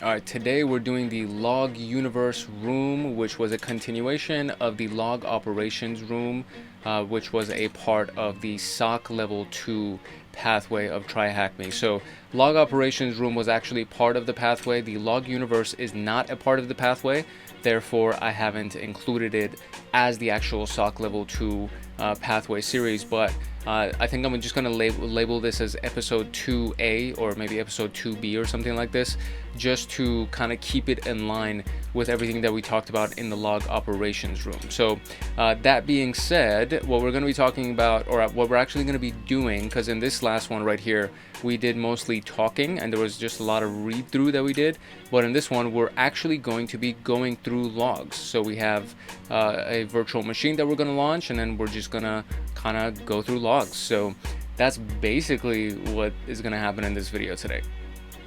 Alright, today we're doing the log universe room, which was a continuation of the log operations room, which was a part of the SOC Level 2 pathway of TryHackMe. So log operations room was actually part of the pathway. The log universe is not a part of the pathway. Therefore, I haven't included it as the actual SOC Level 2 pathway series, but I think I'm just going to label this as episode 2A or maybe episode 2B or something like this, just to kind of keep it in line with everything that we talked about in the log operations room. So that being said, what we're going to be talking about, or what we're actually going to be doing, because in this last one right here, we did mostly talking and there was just a lot of read through that we did, but in this one we're actually going to be going through logs. So we have a virtual machine that we're going to launch, and then we're just going to kind of go through logs. So that's basically what is going to happen in this video today.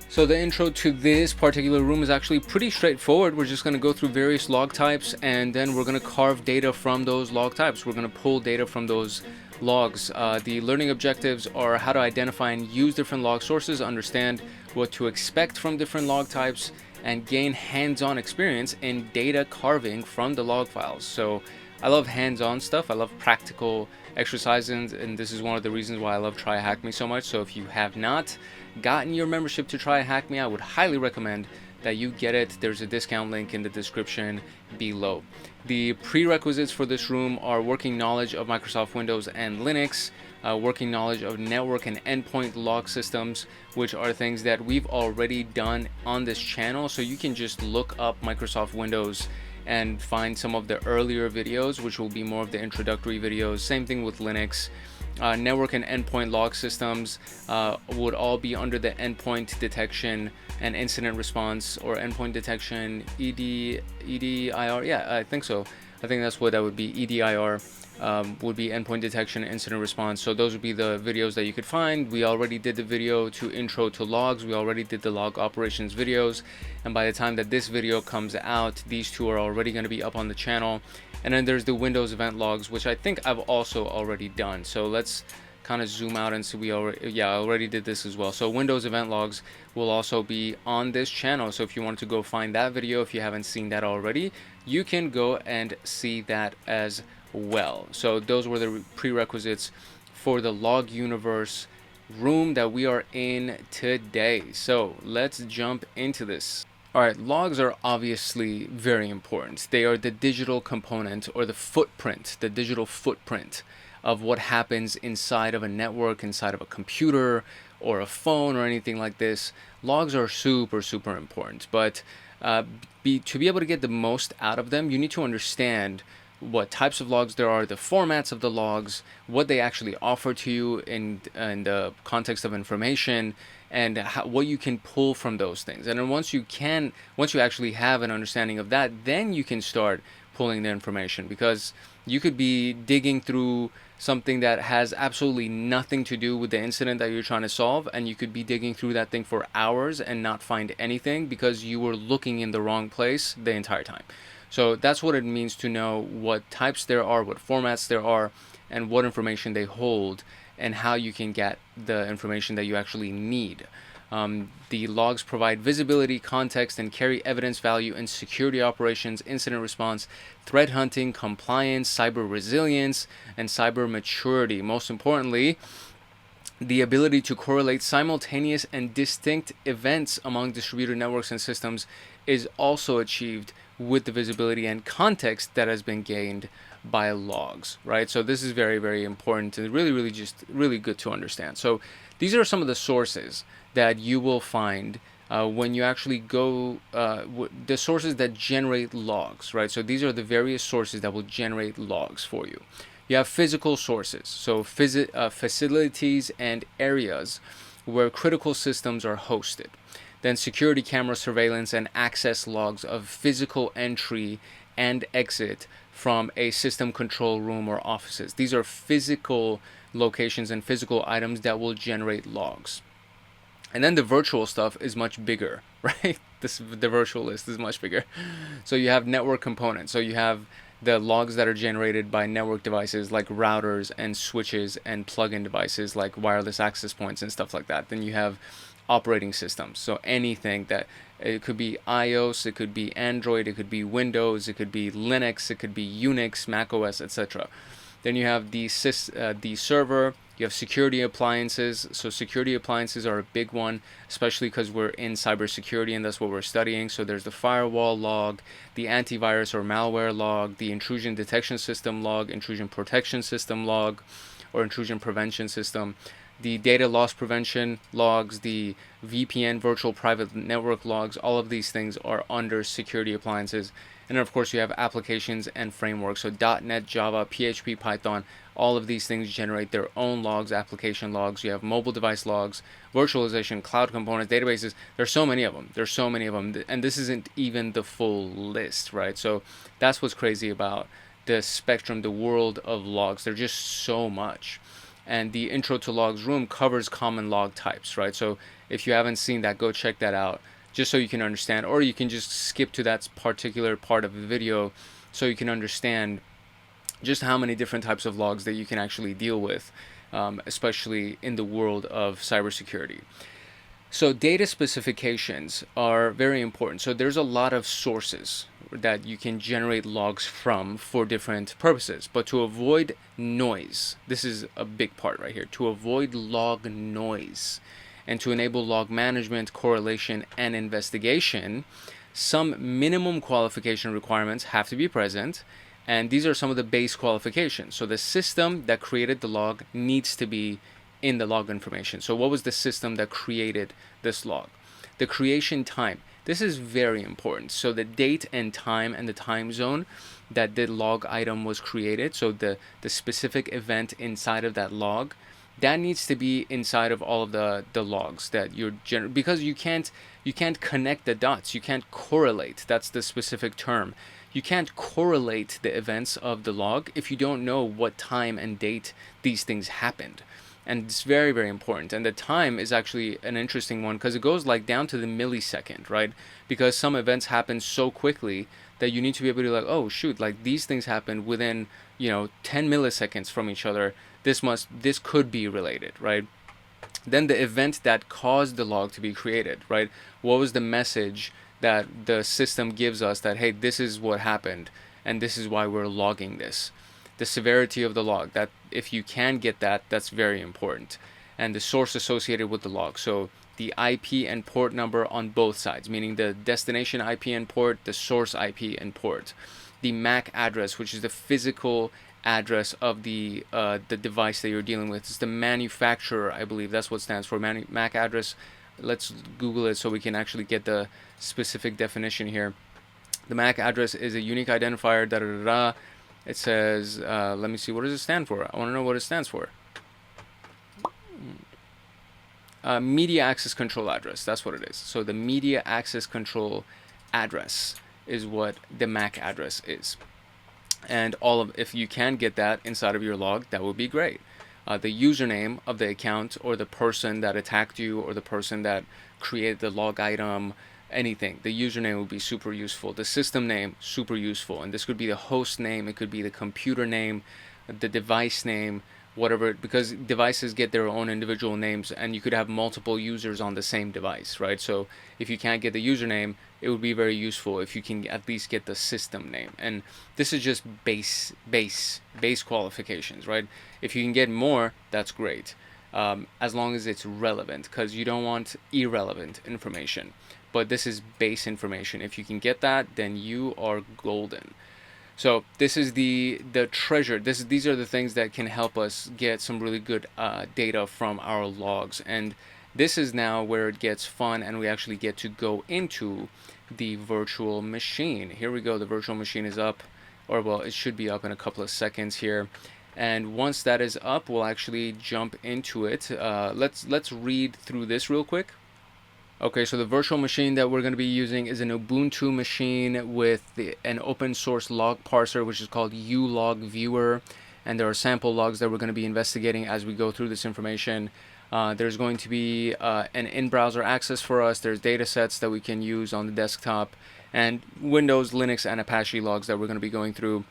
So the intro to this particular room is actually pretty straightforward. We're just going to go through various log types, and then we're going to carve data from those log types. We're going to pull data from those logs. The learning objectives are how to identify and use different log sources, understand what to expect from different log types, and gain hands-on experience in data carving from the log files. So I love hands-on stuff. I love practical exercises, and this is one of the reasons why I love TryHackMe so much. So if you have not gotten your membership to TryHackMe, I would highly recommend that you get it. There's a discount link in the description below. The prerequisites for this room are working knowledge of Microsoft Windows and Linux, working knowledge of network and endpoint log systems, which are things that we've already done on this channel. So you can just look up Microsoft Windows and find some of the earlier videos, which will be more of the introductory videos. Same thing with Linux. Network and endpoint log systems would all be under the endpoint detection and incident response, or endpoint detection, EDIR. Yeah, I think so. I think that's what that would be. EDIR would be endpoint detection, incident response. So those would be the videos that you could find. We already did the video to intro to logs. We already did the log operations videos. And by the time that this video comes out, these two are already going to be up on the channel. And then there's the Windows event logs, which I think I've also already done. So let's kind of zoom out and see. I already did this as well. So Windows event logs will also be on this channel. So if you want to go find that video, if you haven't seen that already, you can go and see that as well. So those were the prerequisites for the log universe room that we are in today. So let's jump into this. Alright, logs are obviously very important. They are the digital component, or the footprint, the digital footprint of what happens inside of a network, inside of a computer or a phone or anything like this. Logs are super important, but to be able to get the most out of them, you need to understand what types of logs there are, the formats of the logs, what they actually offer to you in the context of information, and what you can pull from those things. And then once you actually have an understanding of that, then you can start pulling the information, because you could be digging through something that has absolutely nothing to do with the incident that you're trying to solve, and you could be digging through that thing for hours and not find anything because you were looking in the wrong place the entire time. So that's what it means to know what types there are, what formats there are, and what information they hold, and how you can get the information that you actually need. The logs provide visibility, context, and carry evidence value in security operations, incident response, threat hunting, compliance, cyber resilience, and cyber maturity. Most importantly, the ability to correlate simultaneous and distinct events among distributed networks and systems is also achieved with the visibility and context that has been gained by logs, right? So this is very important, and really good to understand. So these are some of the sources that you will find when you actually go, the sources that generate logs, right? So these are the various sources that will generate logs for you. You have physical sources, so facilities and areas where critical systems are hosted. Then security camera surveillance and access logs of physical entry and exit from a system control room or offices. These are physical locations and physical items that will generate logs. And then the virtual stuff is much bigger, right? The virtual list is much bigger. So you have network components. So you have the logs that are generated by network devices like routers and switches and plug-in devices like wireless access points and stuff like that. Then you have operating systems, so anything that It could be iOS, it could be Android, it could be Windows, it could be Linux, it could be Unix, Mac OS, etc. Then you have the server. You have security appliances. So security appliances are a big one, especially because we're in cybersecurity and that's what we're studying. So there's the firewall log, the antivirus or malware log, the intrusion detection system log, intrusion protection system log, or intrusion prevention system, the data loss prevention logs, the VPN virtual private network logs. All of these things are under security appliances. And then of course you have applications and frameworks. So .NET, Java, PHP, Python, all of these things generate their own logs, application logs. You have mobile device logs, virtualization, cloud components, databases. There's so many of them. There's so many of them. And this isn't even the full list, right? So that's what's crazy about the spectrum, the world of logs. There's just so much. And the Intro to Logs room covers common log types, right? So if you haven't seen that, go check that out, just so you can understand, or you can just skip to that particular part of the video so you can understand just how many different types of logs that you can actually deal with, especially in the world of cybersecurity. So data specifications are very important. So there's a lot of sources that you can generate logs from for different purposes. But to avoid noise, this is a big part right here, to avoid log noise and to enable log management, correlation, and investigation, some minimum qualification requirements have to be present. And these are some of the base qualifications. So the system that created the log needs to be in the log information. So what was the system that created this log? The creation time. This is very important. So the date and time and the time zone that the log item was created, so the specific event inside of that log, that needs to be inside of all of the logs that you're because you can't connect the dots. You can't correlate. That's the specific term. You can't correlate the events of the log if you don't know what time and date these things happened. And it's very, very important. And the time is actually an interesting one because it goes like down to the millisecond, right? Because some events happen so quickly that you need to be able to like, oh shoot, like these things happened within, 10 milliseconds from each other. This could be related, right? Then the event that caused the log to be created, right? What was the message that the system gives us that, hey, this is what happened and this is why we're logging this? The severity of the log, that if you can get that, that's very important. And the source associated with the log. So the IP and port number on both sides, meaning the destination IP and port, the source IP and port. The MAC address, which is the physical address of the device that you're dealing with. It's the manufacturer, I believe. That's what it stands for, MAC address. Let's Google it so we can actually get the specific definition here. The MAC address is a unique identifier, da-da-da-da. It says, let me see, what does it stand for? I want to know what it stands for. Media access control address, that's what it is. So the media access control address is what the MAC address is. And if you can get that inside of your log, that would be great. The username of the account or the person that attacked you or the person that created the log item, anything, the username would be super useful. The system name, super useful. And this could be the host name, it could be the computer name, the device name, whatever, because devices get their own individual names and you could have multiple users on the same device, right? So if you can't get the username, it would be very useful if you can at least get the system name. And this is just base qualifications, right? If you can get more, that's great, as long as it's relevant, because you don't want irrelevant information. But this is base information. If you can get that, then you are golden. So this is the treasure. These are the things that can help us get some really good data from our logs. And this is now where it gets fun and we actually get to go into the virtual machine. Here we go. The virtual machine is up, or well, it should be up in a couple of seconds here. And once that is up, we'll actually jump into it. Let's read through this real quick. Okay, so the virtual machine that we're going to be using is an Ubuntu machine with an open source log parser, which is called ulog viewer. And there are sample logs that we're going to be investigating as we go through this information. There's going to be an in-browser access for us. There's data sets that we can use on the desktop, and Windows, Linux, and Apache logs that we're going to be going through.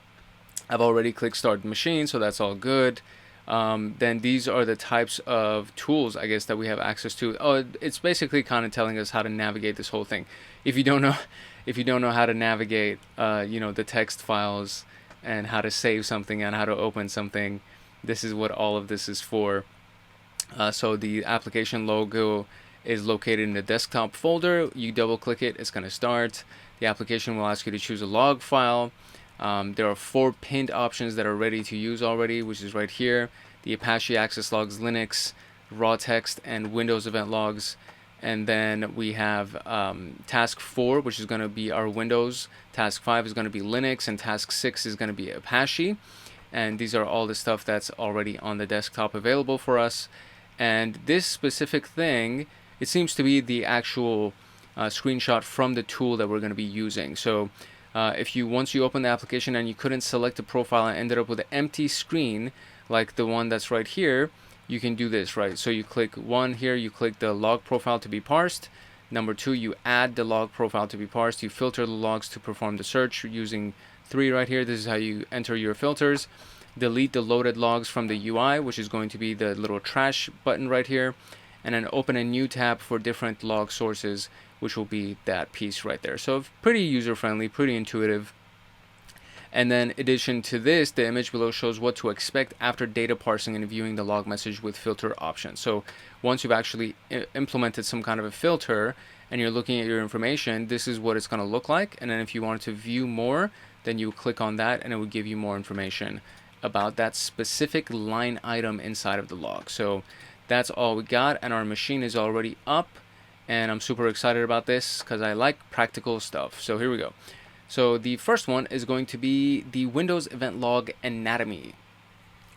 I've already clicked start machine, so that's all good. then these are the types of tools, I guess, that we have access to. Oh, it's basically kind of telling us how to navigate this whole thing. If you don't know, if you don't know how to navigate, the text files and how to save something and how to open something, this is what all of this is for. So the application logo is located in the desktop folder. You double click it, it's going to start. The application will ask you to choose a log file. There are 4 pinned options that are ready to use already, which is right here. The Apache Access Logs, Linux, raw text, and Windows event logs. And then we have task 4, which is going to be our Windows. Task 5 is going to be Linux, and task 6 is going to be Apache. And these are all the stuff that's already on the desktop available for us. And this specific thing, it seems to be the actual screenshot from the tool that we're going to be using. So if you once you open the application and you couldn't select a profile and ended up with an empty screen like the one that's right here, you can do this, right? So you click 1 here, you click the log profile to be parsed. Number 2, you add the log profile to be parsed. You filter the logs to perform the search using 3 right here. This is how you enter your filters. Delete the loaded logs from the UI, which is going to be the little trash button right here. And then open a new tab for different log sources, which will be that piece right there. So pretty user-friendly, pretty intuitive. And then in addition to this, the image below shows what to expect after data parsing and viewing the log message with filter options. So once you've actually implemented some kind of a filter and you're looking at your information, this is what it's going to look like. And then if you wanted to view more, then you click on that and it will give you more information about that specific line item inside of the log. So that's all we got, and our machine is already up, and I'm super excited about this because I like practical stuff. So here we go. So the first one is going to be the Windows Event Log Anatomy.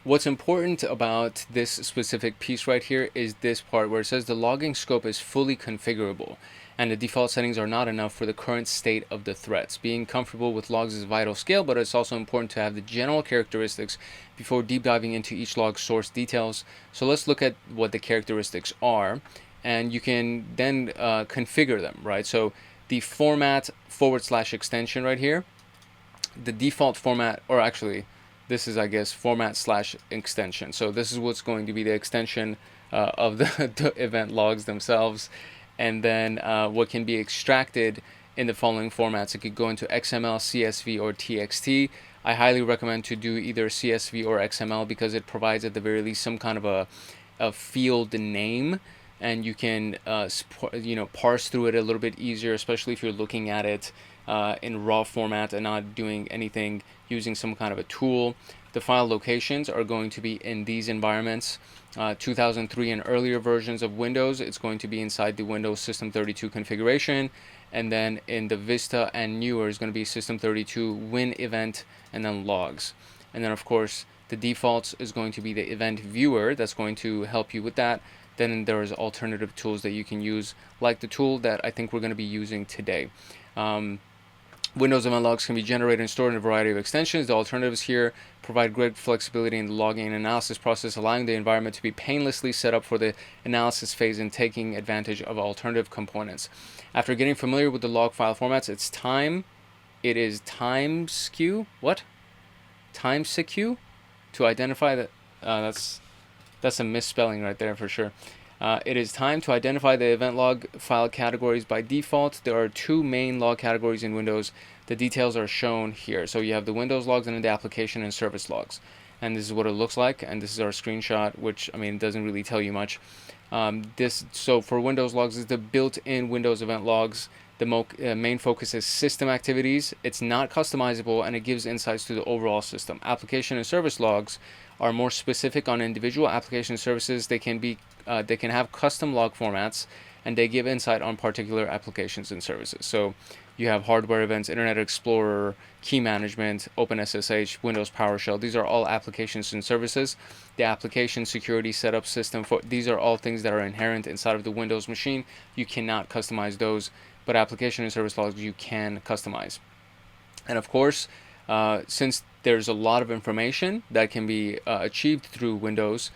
What's important about this specific piece right here is this part where it says the logging scope is fully configurable and the default settings are not enough for the current state of the threats. Being comfortable with logs is a vital skill, but it's also important to have the general characteristics before deep diving into each log source details. So let's look at what the characteristics are, and you can then configure them, right? So the format / extension right here, the default format, or actually this is, I guess, format / extension. So this is what's going to be the extension of the event logs themselves. And then what can be extracted in the following formats. It could go into XML, CSV, or TXT. I highly recommend to do either CSV or XML because it provides at the very least some kind of a field name, and you can parse through it a little bit easier, especially if you're looking at it in raw format and not doing anything using some kind of a tool. The file locations are going to be in these environments. 2003 and earlier versions of Windows, it's going to be inside the Windows System 32 configuration, and then in the Vista and newer is going to be System 32 Win event and then logs. And then of course the defaults is going to be the event viewer that's going to help you with that. Then there's alternative tools that you can use, like the tool that I think we're going to be using today. Windows event logs can be generated and stored in a variety of extensions. The alternatives here provide great flexibility in the logging and analysis process, allowing the environment to be painlessly set up for the analysis phase and taking advantage of alternative components. After getting familiar with the log file formats, it is timesecure to identify that. That's a misspelling right there for sure. It is time to identify the event log file categories by default. There are 2 main log categories in Windows. The details are shown here. So you have the Windows logs and then the application and service logs. And this is what it looks like. And this is our screenshot, which, I mean, doesn't really tell you much. So for Windows logs, is the built-in Windows event logs. The main focus is system activities. It's not customizable, and it gives insights to the overall system. Application and service logs are more specific on individual application services. They can have custom log formats, and they give insight on particular applications and services. So you have hardware events, Internet Explorer, key management, OpenSSH, Windows PowerShell. These are all applications and services. The application security setup system, these are all things that are inherent inside of the Windows machine. You cannot customize those, but application and service logs you can customize. And of course, since there's a lot of information that can be achieved through Windows,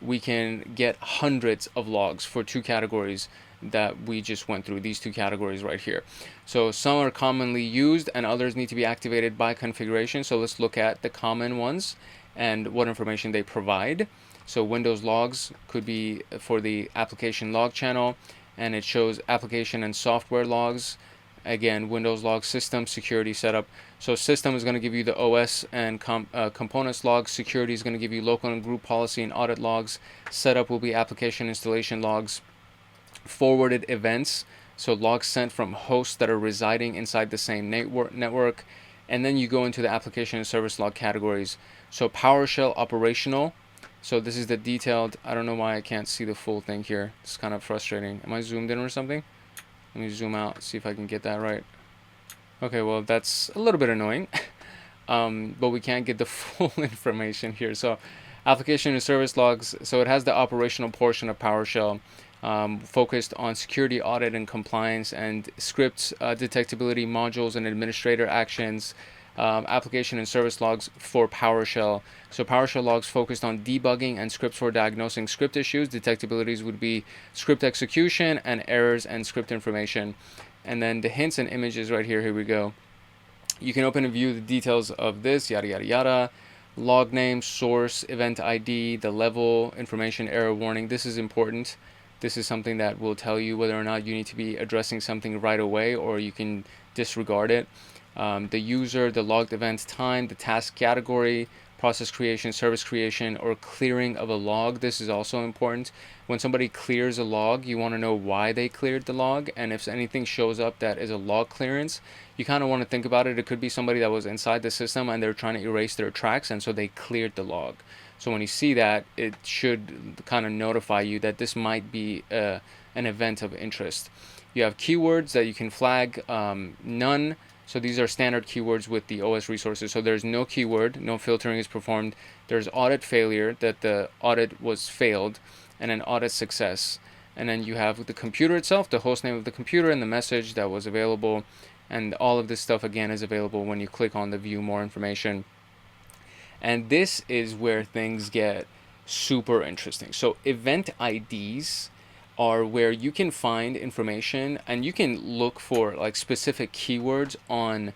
we can get hundreds of logs for 2 categories that we just went through, these 2 categories right here. So some are commonly used and others need to be activated by configuration. So let's look at the common ones. and what information they provide. So Windows logs could be for the application log channel, and it shows application and software logs. Again, Windows log, system, security setup. So system is going to give you the OS and components logs. Security is going to give you local and group policy and audit logs. Setup will be application installation logs. Forwarded events, so logs sent from hosts that are residing inside the same network. And then you go into the application and service log categories. So PowerShell operational. So this is the detailed. I don't know why I can't see the full thing here. It's kind of frustrating. Am I zoomed in or something? Let me zoom out, see if I can get that right. Okay, well, that's a little bit annoying. But we can't get the full information here. So application and service logs. So it has the operational portion of PowerShell, focused on security audit and compliance, and scripts, detectability modules and administrator actions. Application and service logs for PowerShell. So PowerShell logs focused on debugging and scripts for diagnosing script issues. Detectabilities would be script execution and errors and script information. And then the hints and images right here. Here we go. You can open and view the details of this, yada, yada, yada. Log name, source, event ID, the level, information, error warning. This is important. This is something that will tell you whether or not you need to be addressing something right away, or you can disregard it. The user, the logged event time, the task category, process creation, service creation, or clearing of a log. This is also important. When somebody clears a log, you want to know why they cleared the log, and if anything shows up that is a log clearance, you kind of want to think about it. It could be somebody that was inside the system and they're trying to erase their tracks, and so they cleared the log. So when you see that, it should kind of notify you that this might be an event of interest. You have keywords that you can flag, none. So these are standard keywords with the OS resources. So there's no keyword, no filtering is performed. There's audit failure, that the audit was failed, and an audit success. And then you have the computer itself, the host name of the computer, and the message that was available. And all of this stuff, again, is available when you click on the view more information. And this is where things get super interesting. So event IDs are where you can find information, and you can look for like specific keywords on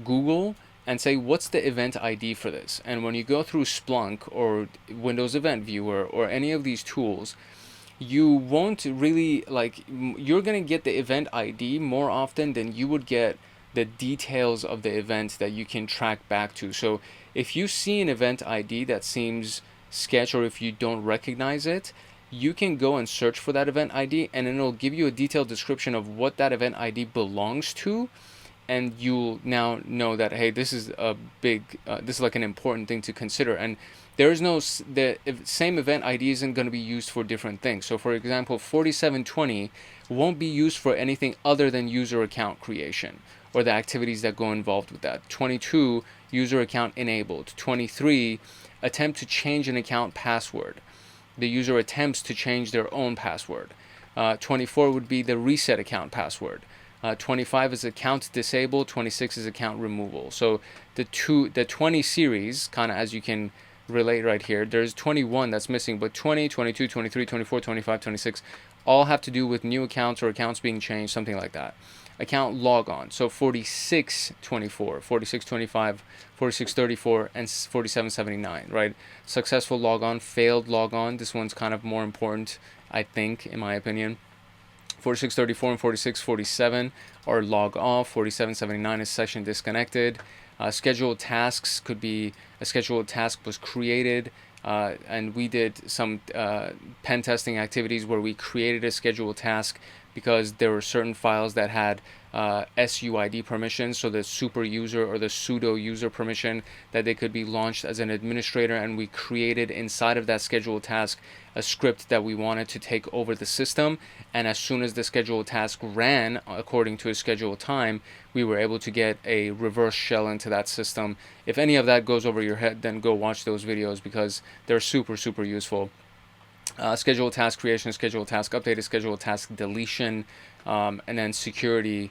Google and say, what's the event ID for this? And when you go through Splunk or Windows Event Viewer or any of these tools, you won't really you're going to get the event ID more often than you would get the details of the event that you can track back to. So if you see an event ID that seems sketch, or if you don't recognize it, you can go and search for that event ID, and then it'll give you a detailed description of what that event ID belongs to, and you'll now know that, hey, this is a big, this is like an important thing to consider. And there is no, the same event ID isn't going to be used for different things. So for example, 4720 won't be used for anything other than user account creation or the activities that go involved with that. 22, user account enabled. 23, attempt to change an account password. The user attempts to change their own password. 24 would be the reset account password. 25 is account disabled. 26 is account removal. So the 20 series, kind of as you can relate right here, there's 21 that's missing, but 20, 22, 23, 24, 25, 26 all have to do with new accounts or accounts being changed, something like that. Account logon. So 4624, 4625, 4634, and 4779, right? Successful logon, failed logon. This one's kind of more important, I think, in my opinion. 4634 and 4647 are log off. 4779 is session disconnected. Scheduled tasks could be a scheduled task was created, and we did some pen testing activities where we created a scheduled task because there were certain files that had SUID permissions, so the super user or the pseudo user permission, that they could be launched as an administrator, and we created inside of that scheduled task a script that we wanted to take over the system, and as soon as the scheduled task ran according to a scheduled time, we were able to get a reverse shell into that system. If any of that goes over your head, then go watch those videos because they're super, super useful. Scheduled task creation, scheduled task update, scheduled task deletion, and then security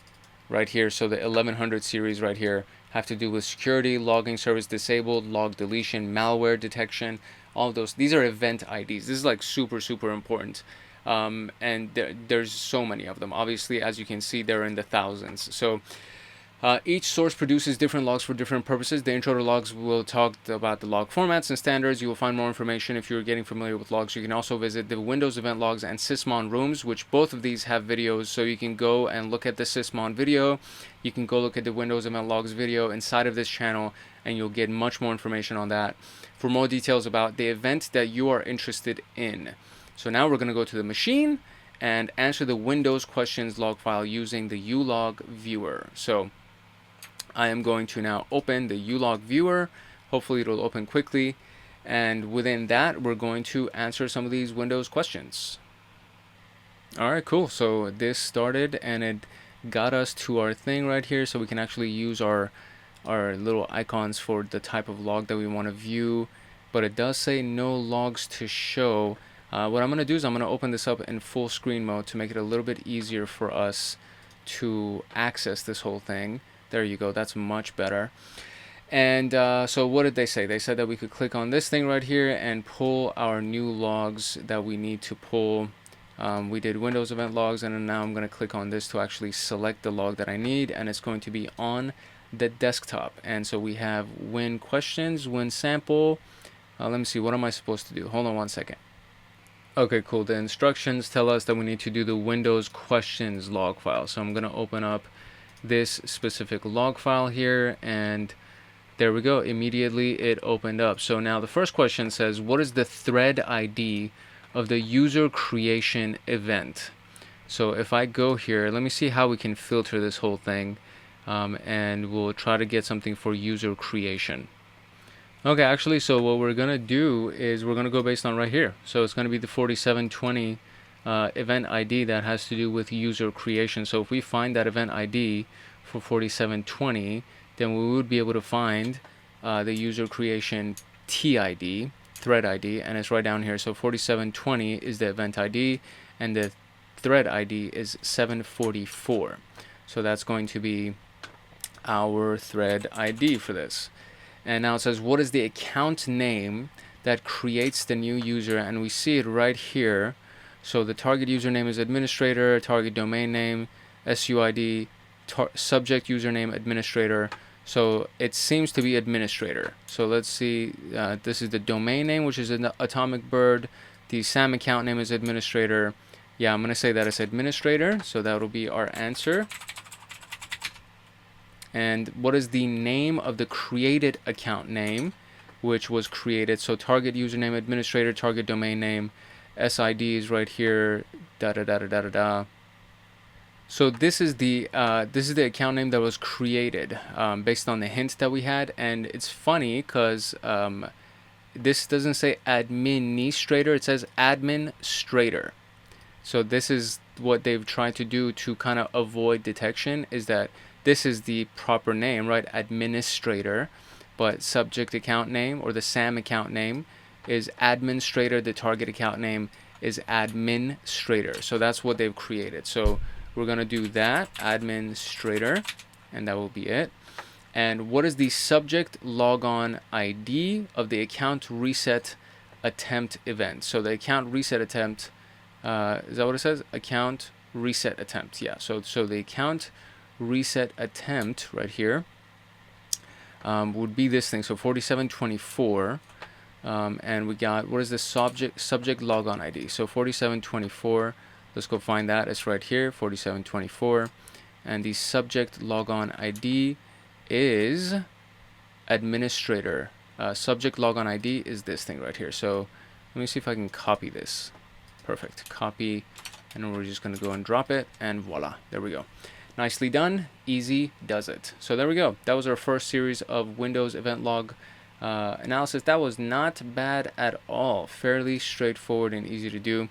right here. So the 1100 series right here have to do with security, logging service disabled, log deletion, malware detection, all of those. These are event IDs. This is like super, super important. And there's so many of them. Obviously, as you can see, they're in the thousands. So Each source produces different logs for different purposes. The intro to logs will talk about the log formats and standards. You will find more information if you're getting familiar with logs. You can also visit the Windows event logs and Sysmon rooms, which both of these have videos. So you can go and look at the Sysmon video. You can go look at the Windows event logs video inside of this channel, and you'll get much more information on that for more details about the event that you are interested in. So now we're going to go to the machine and answer the Windows questions log file using the ulog viewer. So I am going to now open the ulog viewer. Hopefully it'll open quickly, and within that we're going to answer some of these Windows questions. Alright, cool. So this started and it got us to our thing right here, so we can actually use our little icons for the type of log that we want to view, but it does say no logs to show. What I'm going to do is I'm going to open this up in full screen mode to make it a little bit easier for us to access this whole thing. There you go, that's much better. And so what did they say? They said that we could click on this thing right here and pull our new logs that we need to pull. We did Windows event logs, and then now I'm going to click on this to actually select the log that I need, and it's going to be on the desktop. And so we have win questions, win sample. Let me see, what am I supposed to do? Hold on one second. Okay, cool. The instructions tell us that we need to do the Windows questions log file. So I'm going to open up this specific log file here, and there we go. Immediately it opened up. So now the first question says, what is the thread ID of the user creation event? So if I go here, let me see how we can filter this whole thing, and we'll try to get something for user creation. Okay, actually, so what we're gonna do is we're gonna go based on right here. So it's gonna be the 4720 event ID that has to do with user creation. So if we find that event ID for 4720, then we would be able to find the user creation TID, thread ID, and it's right down here. So 4720 is the event ID, and the thread ID is 744. So that's going to be our thread ID for this. And now it says, what is the account name that creates the new user? And we see it right here. So the target username is administrator, target domain name, SUID, subject username administrator. So it seems to be administrator. So let's see, this is the domain name, which is an Atomic Bird. The SAM account name is administrator. Yeah, I'm going to say that it's administrator. So that will be our answer. And what is the name of the created account name, which was created? So target username administrator, target domain name, SID is right here, So this is the account name that was created based on the hint that we had. And it's funny because this doesn't say administrator, it says administrator. So this is what they've tried to do to kind of avoid detection, is that this is the proper name, right? Administrator, but subject account name or the SAM account name is administrator. The target account name is administrator. So that's what they've created. So we're going to do that, administrator, and that will be it. And what is the subject logon ID of the account reset attempt event? So the account reset attempt, is that what it says? Account reset attempt. Yeah. So the account reset attempt right here would be this thing. So 4724. And we got, what is the subject logon ID? So 4724, let's go find that. It's right here, 4724. And the subject logon ID is administrator. Subject logon ID is this thing right here. So let me see if I can copy this. Perfect. Copy, and then we're just going to go and drop it, and voila, there we go. Nicely done. Easy does it. So there we go. That was our first series of Windows event log analysis. That was not bad at all. Fairly straightforward and easy to do.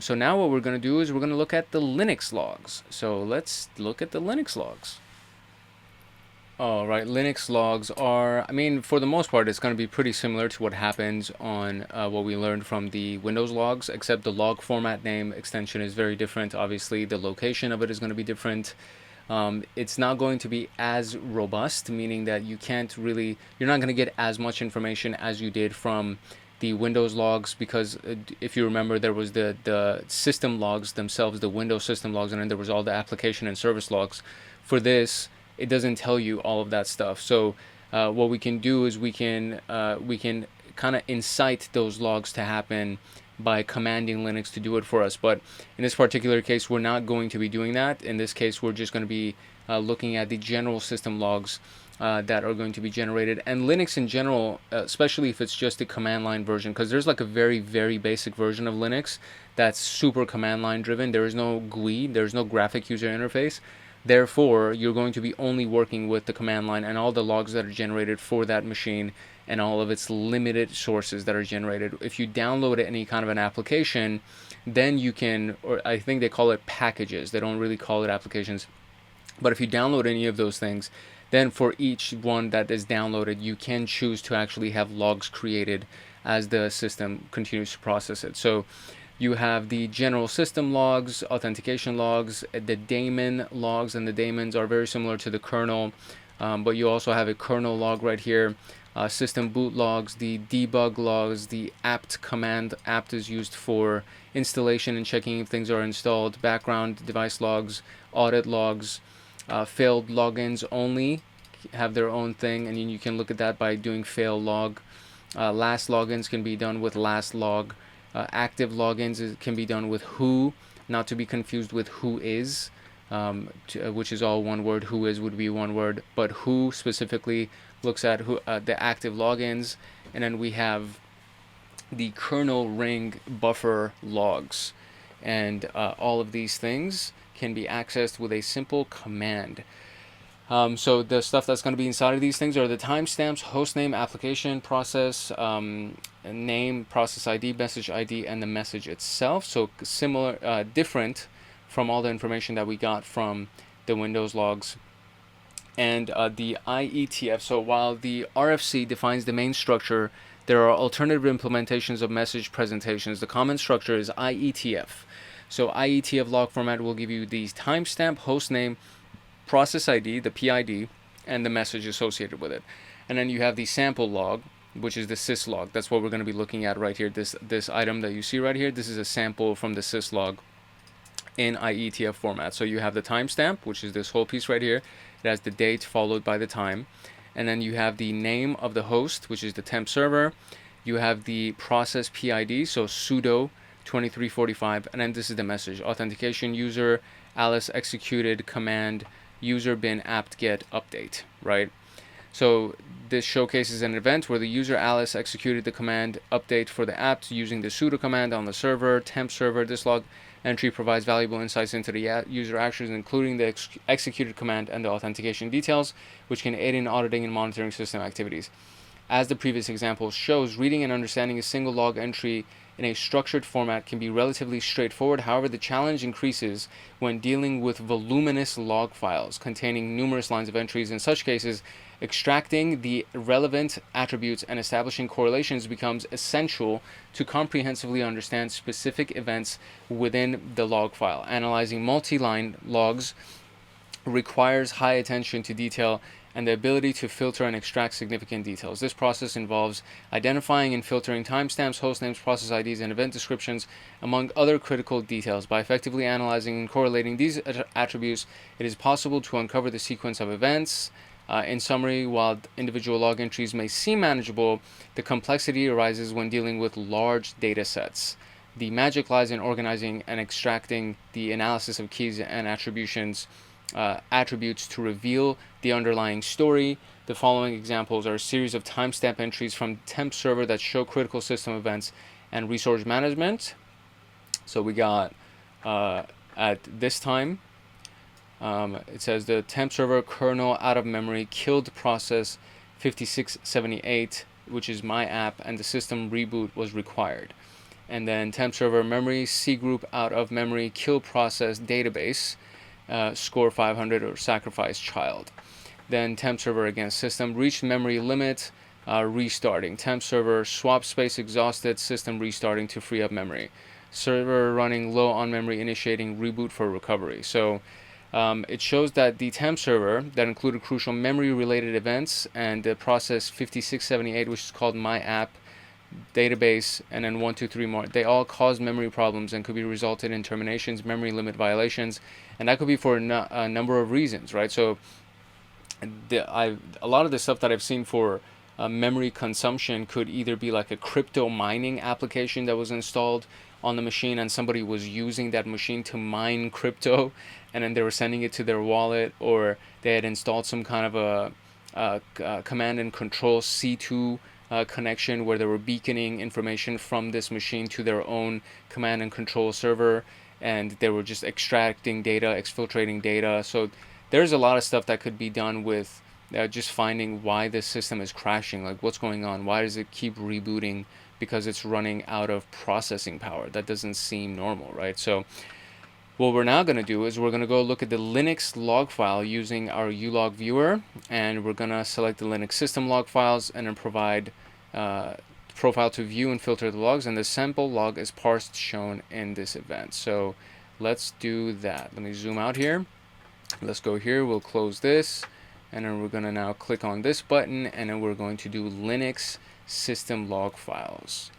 So now what we're going to do is we're going to look at the Linux logs. So let's look at the Linux logs. All right, Linux logs are, I mean, for the most part, it's going to be pretty similar to what happens on what we learned from the Windows logs, except the log format name extension is very different. Obviously, the location of it is going to be different. It's not going to be as robust, meaning that you're not going to get as much information as you did from the Windows logs, because if you remember, there was the system logs themselves, the Windows system logs, and then there was all the application and service logs. For this, it doesn't tell you all of that stuff. So what we can do is we can kind of incite those logs to happen by commanding Linux to do it for us. But in this particular case, we're not going to be doing that. In this case, we're just going to be looking at the general system logs that are going to be generated. And Linux in general, especially if it's just a command line version, because there's like a very, very basic version of Linux that's super command line driven. There is no GUI, there's no graphic user interface. Therefore, you're going to be only working with the command line and all the logs that are generated for that machine and all of its limited sources that are generated. If you download any kind of an application, then you can, or I think they call it packages. They don't really call it applications. But if you download any of those things, then for each one that is downloaded, you can choose to actually have logs created as the system continues to process it. So you have the general system logs, authentication logs, the daemon logs, and the daemons are very similar to the kernel, but you also have a kernel log right here, system boot logs, the debug logs, the apt command. Apt is used for installation and checking if things are installed, background device logs, audit logs, failed logins only have their own thing, and you can look at that by doing fail log. Last logins can be done with last log. Active logins can be done with who, not to be confused with who is, which is all one word. Who is would be one word, but who specifically looks at who, the active logins. And then we have the kernel ring buffer logs, and all of these things can be accessed with a simple command. So the stuff that's going to be inside of these things are the timestamps, hostname, application, process, name, process ID, message ID, and the message itself. So similar, different from all the information that we got from the Windows logs. And the IETF. So while the RFC defines the main structure, there are alternative implementations of message presentations. The common structure is IETF. So IETF log format will give you the timestamp, hostname, process ID, the PID, and the message associated with it. And then you have the sample log, which is the syslog. That's what we're going to be looking at right here. This item that you see right here, this is a sample from the syslog in IETF format. So you have the timestamp, which is this whole piece right here. It has the date followed by the time. And then you have the name of the host, which is the temp server. You have the process PID, so sudo 2345, and then this is the message: authentication user alice executed command user bin apt get update, right? So this showcases an event where the user alice executed the command update for the apt using the sudo command on the server, temp server. This log entry provides valuable insights into the user actions, including the executed command and the authentication details, which can aid in auditing and monitoring system activities. As the previous example shows, reading and understanding a single log entry in a structured format can be relatively straightforward. However, the challenge increases when dealing with voluminous log files containing numerous lines of entries. In such cases, extracting the relevant attributes and establishing correlations becomes essential to comprehensively understand specific events within the log file. Analyzing multi-line logs requires high attention to detail and the ability to filter and extract significant details. This process involves identifying and filtering timestamps, hostnames, process IDs, and event descriptions, among other critical details. By effectively analyzing and correlating these attributes, it is possible to uncover the sequence of events. In summary, while individual log entries may seem manageable, the complexity arises when dealing with large data sets. The magic lies in organizing and extracting the analysis of keys and attributes to reveal the underlying story. The following examples are a series of timestamp entries from temp server that show critical system events and resource management. So we got at this time, it says the temp server kernel out of memory killed process 5678, which is my app, and the system reboot was required. And then temp server memory C group out of memory kill process database, score 500 or sacrifice child. Then temp server against system reached memory limit, restarting. Temp server swap space exhausted, system restarting to free up memory. Server running low on memory, initiating reboot for recovery. So it shows that the temp server that included crucial memory related events and the process 5678, which is called my app database, and then 1, 2, 3 more, they all cause memory problems and could be resulted in terminations, memory limit violations, and that could be for a number of reasons, right? So a lot of the stuff that I've seen for memory consumption could either be like a crypto mining application that was installed on the machine, and somebody was using that machine to mine crypto, and then they were sending it to their wallet, or they had installed some kind of a command and control C2 connection where they were beaconing information from this machine to their own command and control server, and they were just extracting data, exfiltrating data. So there's a lot of stuff that could be done with just finding why this system is crashing, like what's going on, why does it keep rebooting, because it's running out of processing power. That doesn't seem normal, right? So what we're now going to do is we're going to go look at the Linux log file using our ulog viewer, and we're going to select the Linux system log files and then provide profile to view and filter the logs, and the sample log is parsed shown in this event. So let's do that. Let me zoom out here. Let's go here, we'll close this, and then we're going to now click on this button, and then we're going to do Linux system log files.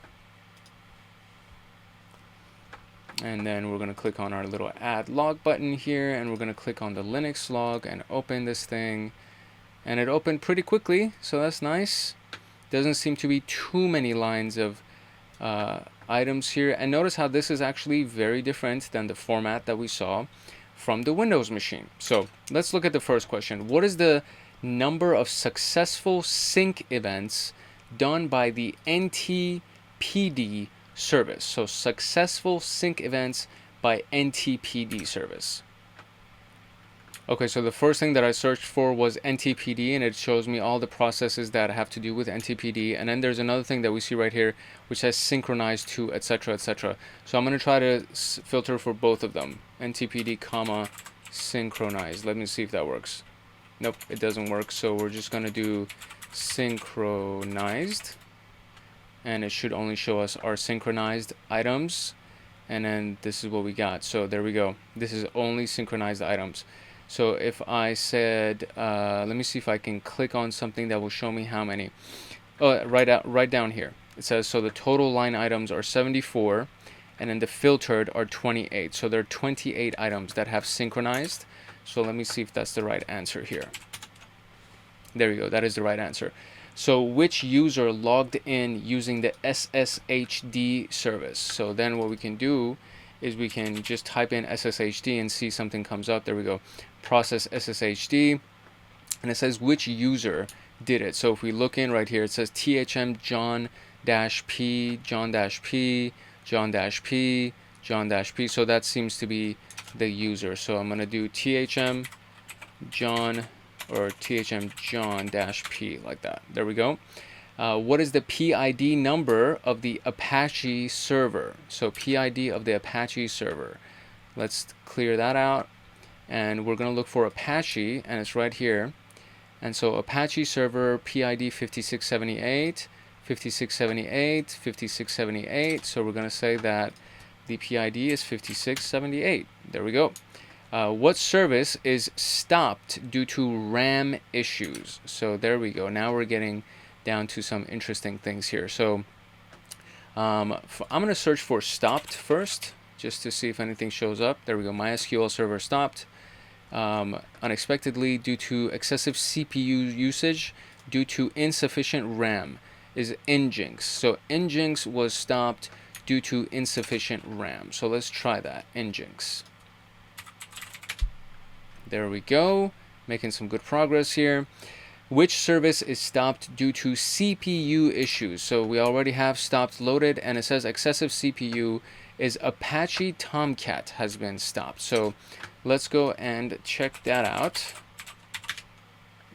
And then we're going to click on our little add log button here, and we're going to click on the Linux log and open this thing. And it opened pretty quickly, so that's nice. Doesn't seem to be too many lines of items here. And notice how this is actually very different than the format that we saw from the Windows machine. So let's look at the first question. What is the number of successful sync events done by the NTPD service? So successful sync events by NTPD service. Okay, so the first thing that I searched for was NTPD, and it shows me all the processes that have to do with NTPD. And then there's another thing that we see right here, which says synchronized to, etc., etc. So I'm going to try to filter for both of them. NTPD, comma, synchronized. Let me see if that works. Nope, it doesn't work. So we're just going to do synchronized, and it should only show us our synchronized items. And then this is what we got. So there we go. This is only synchronized items. So if I said, let me see if I can click on something that will show me how many. Oh, right down here. It says, so the total line items are 74, and then the filtered are 28. So there are 28 items that have synchronized. So let me see if that's the right answer here. There we go. That is the right answer. So which user logged in using the SSHD service? So then what we can do is we can just type in SSHD and see something comes up. There we go. Process SSHD, and it says which user did it. So if we look in right here, it says THM John-P, John-P, John-P, John-P. So that seems to be the user. So I'm going to do THM John or THM John-P like that. There we go. What is the PID number of the Apache server? So PID of the Apache server. Let's clear that out. And we're going to look for Apache, and it's right here. And so Apache server PID 5678, 5678, 5678. So we're going to say that the PID is 5678. There we go. What service is stopped due to RAM issues? So there we go. Now we're getting down to some interesting things here. So I'm going to search for stopped first, just to see if anything shows up. There we go. MySQL server stopped unexpectedly due to excessive CPU usage due to insufficient RAM is Nginx. So Nginx was stopped due to insufficient RAM. So let's try that. Nginx. There we go. Making some good progress here. Which service is stopped due to CPU issues? So we already have stopped loaded, and it says excessive CPU is Apache Tomcat has been stopped. So let's go and check that out.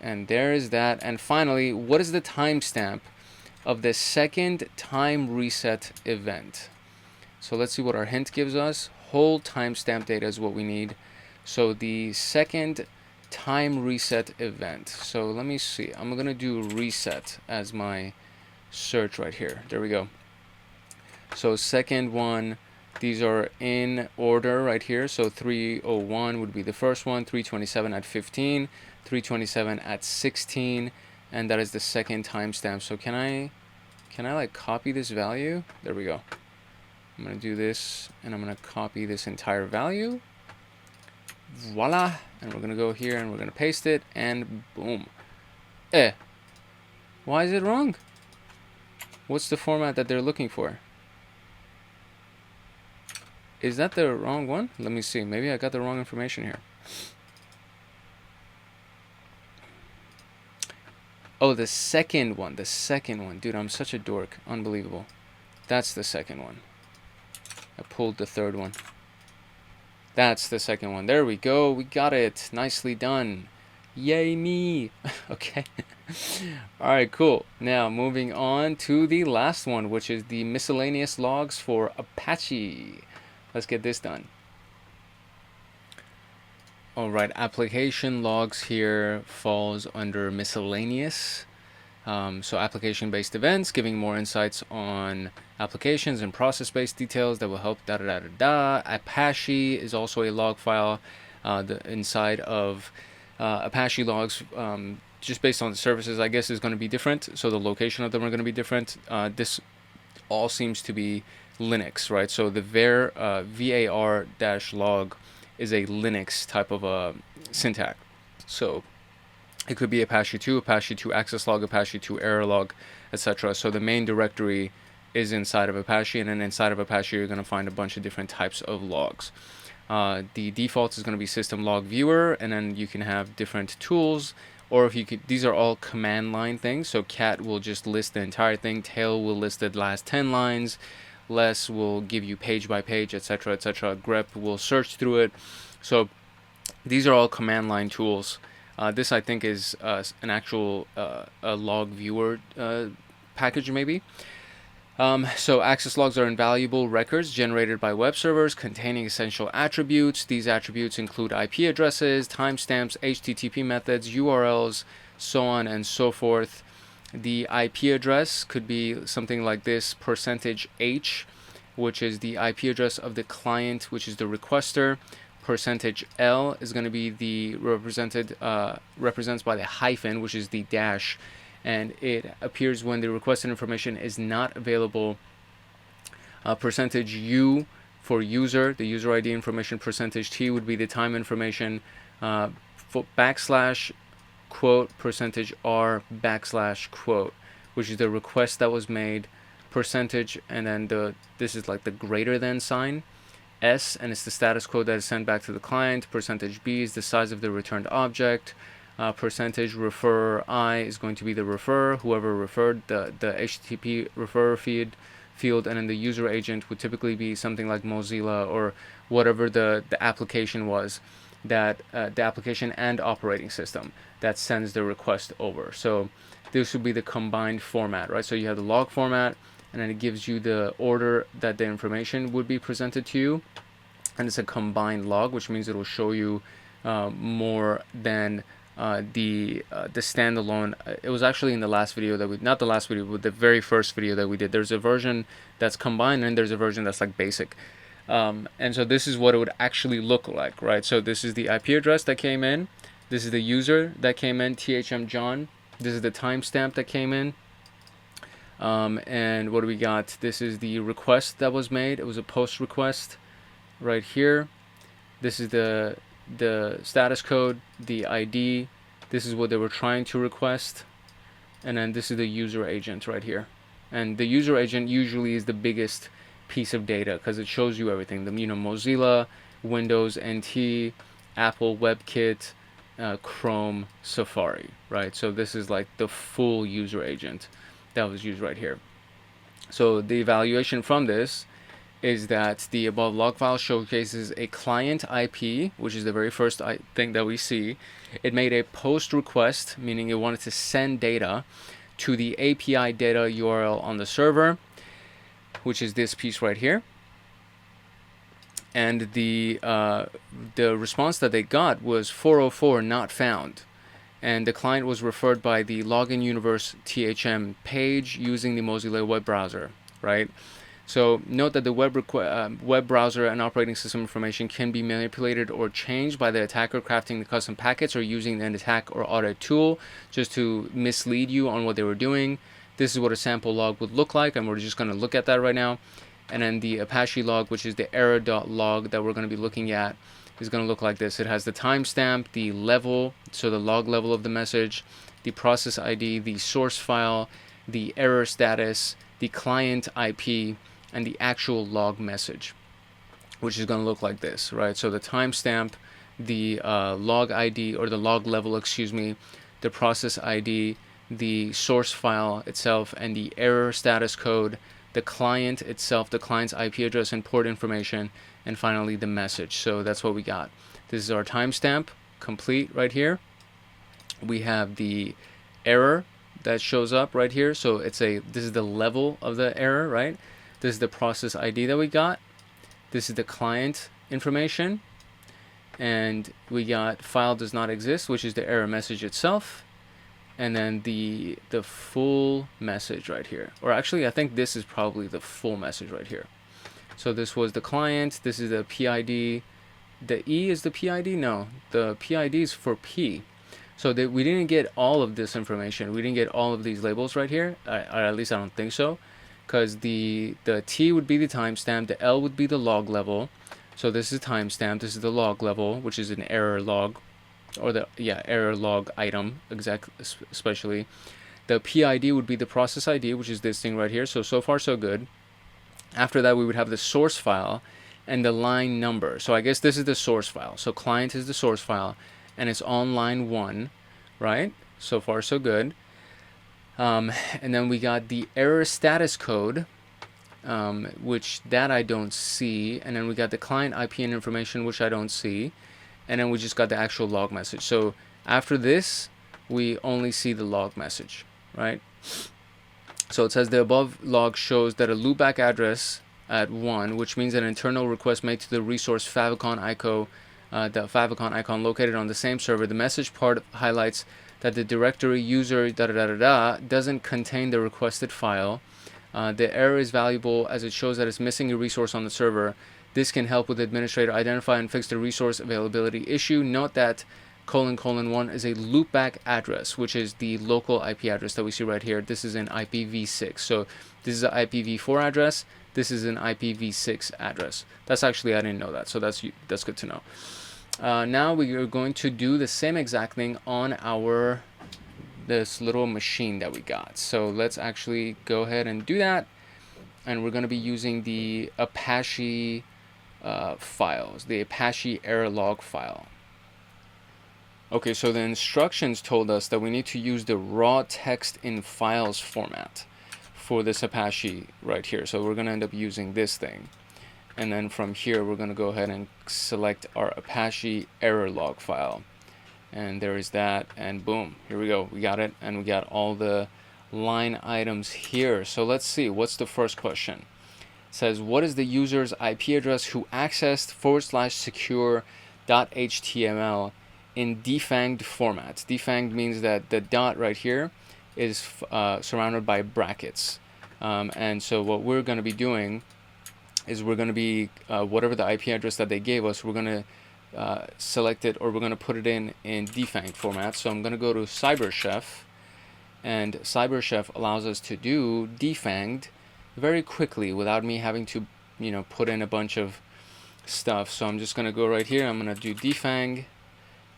And there is that. And finally, what is the timestamp of the second time reset event? So let's see what our hint gives us. Whole timestamp data is what we need. So the second time reset event. So let me see. I'm going to do reset as my search right here. There we go. So second one, these are in order right here. So 301 would be the first one, 327 at 15, 327 at 16, and that is the second timestamp. So can I like copy this value? There we go. I'm going to do this, and I'm going to copy this entire value. voila, and we're gonna go here and we're gonna paste it, and boom. Why is it wrong? What's the format that they're looking for? Is that the wrong one? Let me see. Maybe I got the wrong information here. Oh, the second one. The second one. Dude, I'm such a dork. Unbelievable. That's the second one. I pulled the third one. That's the second one. There we go. We got it. Nicely done. Yay me. Okay. All right, cool. Now moving on to the last one, which is the miscellaneous logs for Apache. Let's get this done. All right, application logs here falls under miscellaneous. So application-based events, giving more insights on applications and process-based details that will help Apache is also a log file inside of Apache logs, just based on the services, I guess, is going to be different. So the location of them are going to be different. This all seems to be Linux, right? So the var-log is a Linux type of a syntax. So it could be Apache 2, Apache 2 access log, Apache 2 error log, etc. So the main directory is inside of Apache, and then inside of Apache you're going to find a bunch of different types of logs. The default is going to be system log viewer, and then you can have different tools, or if you could, these are all command line things. So cat will just list the entire thing, tail will list the last 10 lines, less will give you page by page, etc., etc. grep will search through it. So these are all command line tools. This, I think, is an actual a log viewer package, maybe. So access logs are invaluable records generated by web servers containing essential attributes. These attributes include IP addresses, timestamps, HTTP methods, URLs, so on and so forth. The IP address could be something like this, %H, which is the IP address of the client, which is the requester. %L is going to be the represents by the hyphen, which is the dash, and it appears when the requested information is not available. %U for user, the user ID information. %T would be the time information. For backslash quote, %R backslash quote, which is the request that was made. Percentage, and then this is like the greater than sign. S, and it's the status code that is sent back to the client. %B is the size of the returned object. %refer I is going to be the refer, whoever referred, the HTTP refer field, and then the user agent would typically be something like Mozilla or whatever the application was, that the application and operating system that sends the request over. So this would be the combined format, right? So you have the log format, and then it gives you the order that the information would be presented to you, and it's a combined log, which means it will show you more than the standalone. It was actually in the last video that we, not the last video, but the very first video that we did. There's a version that's combined, and there's a version that's like basic. And so this is what it would actually look like, right? So this is the IP address that came in. This is the user that came in, THM John. This is the timestamp that came in. And what do we got? This is the request that was made. It was a post request right here. This is the status code, the ID. This is what they were trying to request. And then this is the user agent right here. And the user agent usually is the biggest piece of data because it shows you everything. The, Mozilla, Windows NT, Apple WebKit, Chrome, Safari, right? So this is like the full user agent that was used right here. So the evaluation from this is that the above log file showcases a client IP, which is the very first thing that we see. It made a post request, meaning it wanted to send data to the API data URL on the server, which is this piece right here. And the response that they got was 404 not found. And the client was referred by the Login Universe THM page using the Mozilla web browser, right? So note that the web browser and operating system information can be manipulated or changed by the attacker crafting the custom packets or using an attack or audit tool just to mislead you on what they were doing. This is what a sample log would look like, and we're just going to look at that right now. And then the Apache log, which is the error.log that we're going to be looking at, is going to look like this. It has the timestamp, the level, so the log level of the message, the process ID, the source file, the error status, the client IP, and the actual log message, which is going to look like this, right? So the timestamp, the log ID, or the log level, excuse me, the process ID, the source file itself, and the error status code, the client itself, the client's IP address and port information, and finally the message. So that's what we got. This is our timestamp complete right here. We have the error that shows up right here. So this is the level of the error, right? This is the process ID that we got. This is the client information. And we got file does not exist, which is the error message itself. And then the full message right here. Or actually, I think this is probably the full message right here. So this was the client. This is the PID. The E is the PID? No, the PID is for P. So we didn't get all of this information. We didn't get all of these labels right here. Or at least I don't think so. Because the T would be the timestamp. The L would be the log level. So this is timestamp. This is the log level, which is an error log. Or error log item, especially. The PID would be the process ID, which is this thing right here. So far so good. After that, we would have the source file and the line number. So I guess this is the source file. So client is the source file, and it's on line 1, right? So far so good. And then we got the error status code, which that I don't see. And then we got the client IP and information, which I don't see. And then we just got the actual log message. So after this, we only see the log message, right? So it says the above log shows that a loopback address at 1, which means an internal request made to the resource favicon the favicon icon located on the same server. The message part highlights that the directory user doesn't contain the requested file. The error is valuable as it shows that it's missing a resource on the server. This can help with the administrator identify and fix the resource availability issue. Note that : 1 is a loopback address, which is the local IP address that we see right here. This is an IPv6. So this is an IPv4 address. This is an IPv6 address. That's actually, I didn't know that. So that's good to know. Now we are going to do the same exact thing on this little machine that we got. So let's actually go ahead and do that. And we're going to be using the Apache files, the Apache error log file. Okay, so the instructions told us that we need to use the raw text in files format for this Apache right here. So we're going to end up using this thing. And then from here, we're going to go ahead and select our Apache error log file. And there is that. And boom, here we go. We got it. And we got all the line items here. So let's see. What's the first question? It says, what is the user's IP address who accessed /secure.html in defanged format? Defanged means that the dot right here is surrounded by brackets. And so what we're going to be doing is we're going to be, whatever the IP address that they gave us, we're going to select it, or we're going to put it in defanged format. So I'm going to go to CyberChef, and CyberChef allows us to do defanged very quickly without me having to, put in a bunch of stuff. So I'm just going to go right here. I'm going to do defang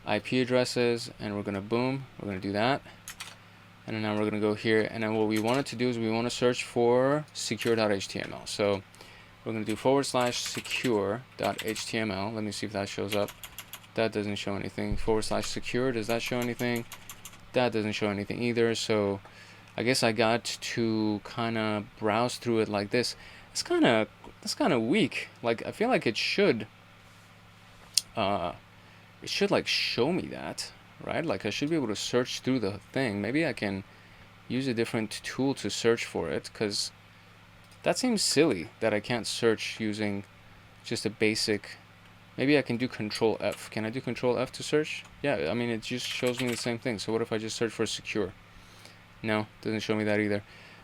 IP addresses, and we're going to boom. We're going to do that. And then now we're going to go here. And then what we wanted to do is we want to search for secure.html. So we're going to do /secure.html. Let me see if that shows up. That doesn't show anything. /secure. Does that show anything? That doesn't show anything either. So I guess I got to kind of browse through it like this. That's kind of weak. Like, I feel like it should like show me that, right? Like, I should be able to search through the thing. Maybe I can use a different tool to search for it, because that seems silly that I can't search using just a basic. Maybe I can do Control F. Can I do Control F to search? Yeah, I mean, it just shows me the same thing. So what if I just search for secure? No, doesn't show me that either.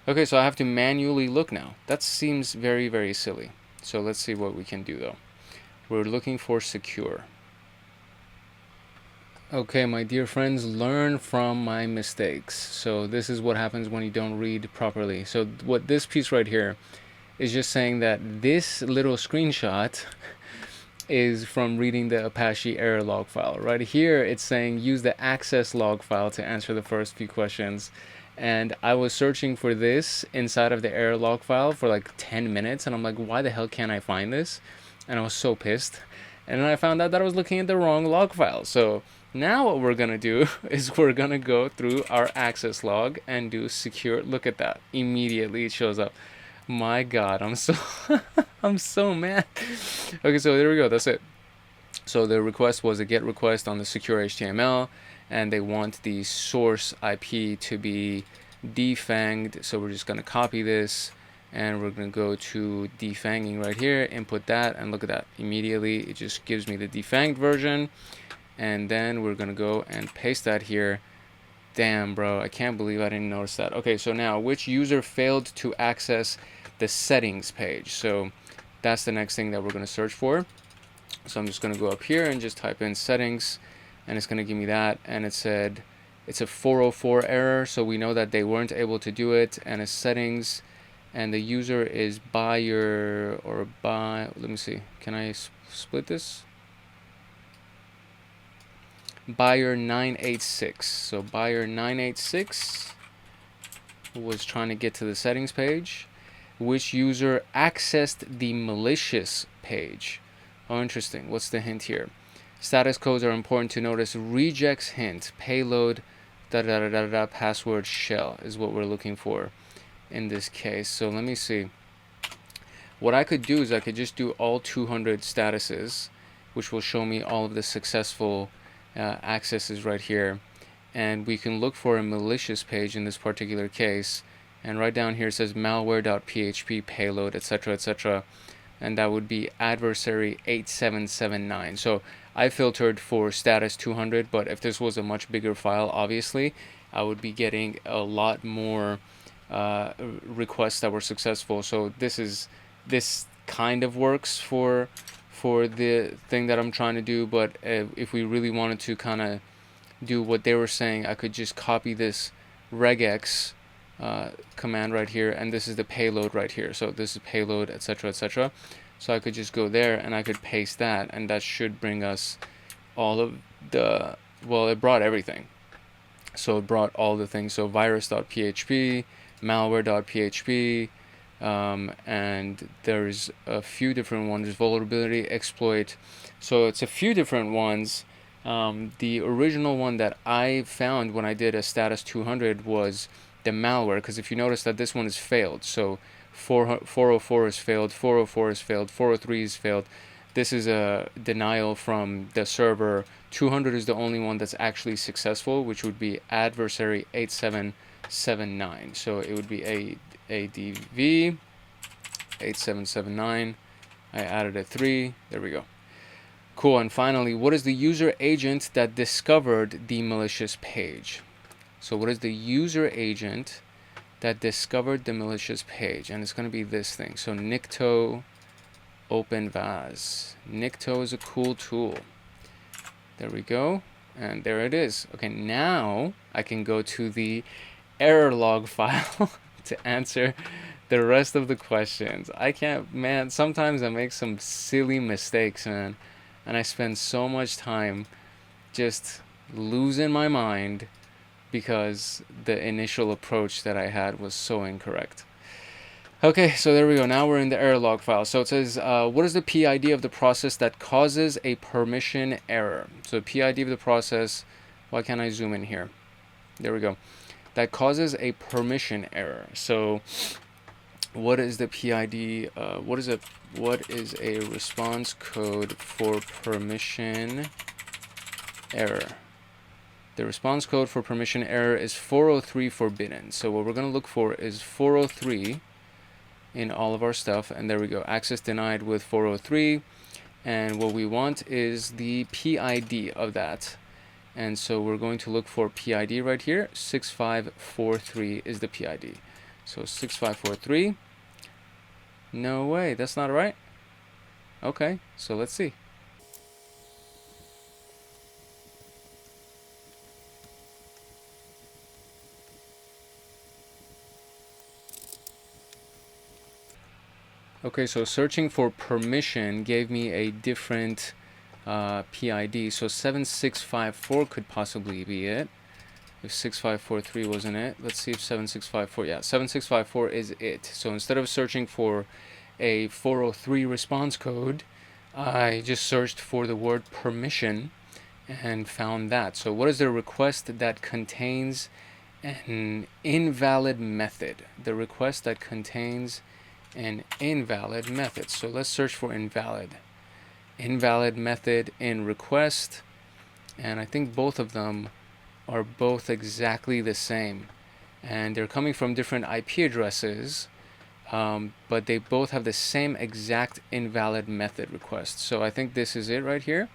Okay, so I have to manually look now. That seems very, very silly. So let's see what we can do though. We're looking for secure. Okay, my dear friends, learn from my mistakes. So this is what happens when you don't read properly. So what this piece right here is just saying that this little screenshot is from reading the Apache error log file. Right here, it's saying use the access log file to answer the first few questions. And I was searching for this inside of the error log file for like 10 minutes. And I'm like, why the hell can't I find this? And I was so pissed. And then I found out that I was looking at the wrong log file. So now what we're going to do is we're going to go through our access log and do secure. Look at that. Immediately it shows up. My God, I'm so I'm so mad. Okay, so there we go. That's it. So the request was a GET request on the secure HTML, and they want the source IP to be defanged. So we're just going to copy this, and we're going to go to defanging right here, input that, and look at that. Immediately, it just gives me the defanged version, and then we're going to go and paste that here. Damn, bro, I can't believe I didn't notice that. Okay, so now, which user failed to access the settings page? So that's the next thing that we're going to search for. So I'm just going to go up here and just type in settings, and it's going to give me that, and it said it's a 404 error, so we know that they weren't able to do it, and it's settings, and the user is buyer, or buy, let me see, can I split this? Buyer 986. So buyer 986 was trying to get to the settings page. Which user accessed the malicious page? Oh, interesting. What's the hint here? Status codes are important to notice. Regex hint, payload, password shell is what we're looking for in this case. So let me see. What I could do is I could just do all 200 statuses, which will show me all of the successful accesses right here, and we can look for a malicious page in this particular case, and right down here it says malware.php payload, etc., etc., and that would be adversary 8779. So I filtered for status 200, but if this was a much bigger file, obviously I would be getting a lot more requests that were successful. So this kind of works for the thing that I'm trying to do, but if we really wanted to kind of do what they were saying, I could just copy this regex command right here, and this is the payload right here. So this is payload, etc., etc. So I could just go there and I could paste that, and that should bring us all of the, well, it brought everything. So it brought all the things. So virus.php, malware.php, and there's a few different ones. Vulnerability exploit, so it's a few different ones. The original one that I found when I did a status 200 was the malware, because if you notice that this one is failed, so 404 is failed, 404 is failed, 403 is failed. This is a denial from the server. 200 is the only one that's actually successful, which would be adversary 8779. So it would be ADV 8779. I added a 3. There we go. Cool. And finally, what is the user agent that discovered the malicious page? So what is the user agent that discovered the malicious page? And it's going to be this thing. So Nikto OpenVAS. Nikto is a cool tool. There we go. And there it is. Okay, now I can go to the error log file to answer the rest of the questions. I can't, man, sometimes I make some silly mistakes, man. And I spend so much time just losing my mind because the initial approach that I had was so incorrect. Okay, so there we go. Now we're in the error log file. So it says, what is the PID of the process that causes a permission error? So PID of the process, why can't I zoom in here? There we go. That causes a permission error. So what is the PID? What is a response code for permission error? The response code for permission error is 403 forbidden. So what we're going to look for is 403 in all of our stuff, and there we go. Access denied with 403, and what we want is the PID of that. And so we're going to look for PID right here. 6543 is the PID. So 6543. No way, that's not right. Okay, so let's see. Okay, so searching for permission gave me a different PID. So 7654 could possibly be it. If 6543 wasn't it, let's see if 7654, yeah, 7654 is it. So instead of searching for a 403 response code, I just searched for the word permission and found that. So what is the request that contains an invalid method? The request that contains an invalid method. So let's search for invalid method in request, and I think both of them are both exactly the same, and they're coming from different IP addresses, but they both have the same exact invalid method request. So I think this is it right here.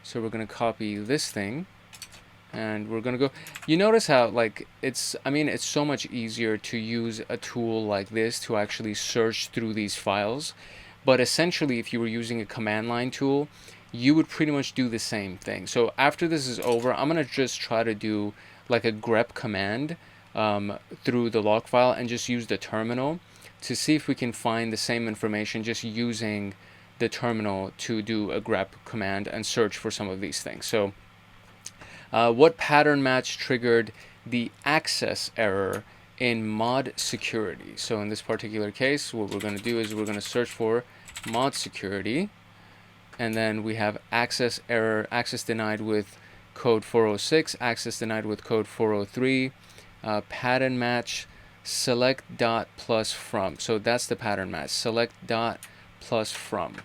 So we're going to copy this thing, and we're going to go. You notice how, like, it's so much easier to use a tool like this to actually search through these files. But essentially, if you were using a command line tool, you would pretty much do the same thing. So after this is over, I'm going to just try to do like a grep command through the log file and just use the terminal to see if we can find the same information just using the terminal to do a grep command and search for some of these things. So what pattern match triggered the access error in mod security? So in this particular case, what we're going to do is we're going to search for mod security, and then we have access error, access denied with code 406, access denied with code 403, pattern match select dot plus from. So that's the pattern match, select dot plus from.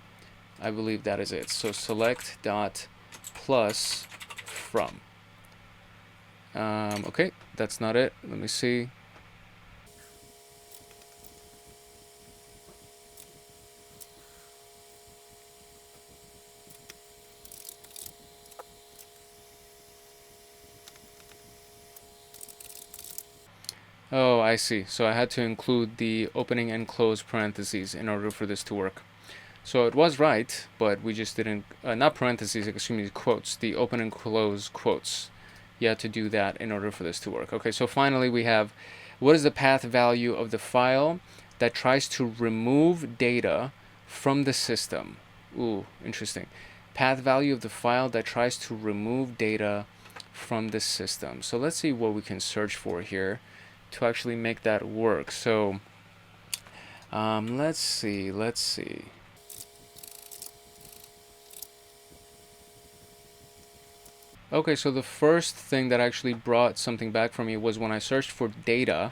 I believe that is it. So select dot plus from. Okay, that's not it. Let me see. Oh, I see. So I had to include the opening and close parentheses in order for this to work. So it was right, but we just didn't, not parentheses, excuse me, quotes, the open and close quotes. You had to do that in order for this to work. Okay, so finally we have, what is the path value of the file that tries to remove data from the system? Ooh, interesting. Path value of the file that tries to remove data from the system. So let's see what we can search for here to actually make that work. So let's see. Okay, so the first thing that actually brought something back for me was when I searched for data,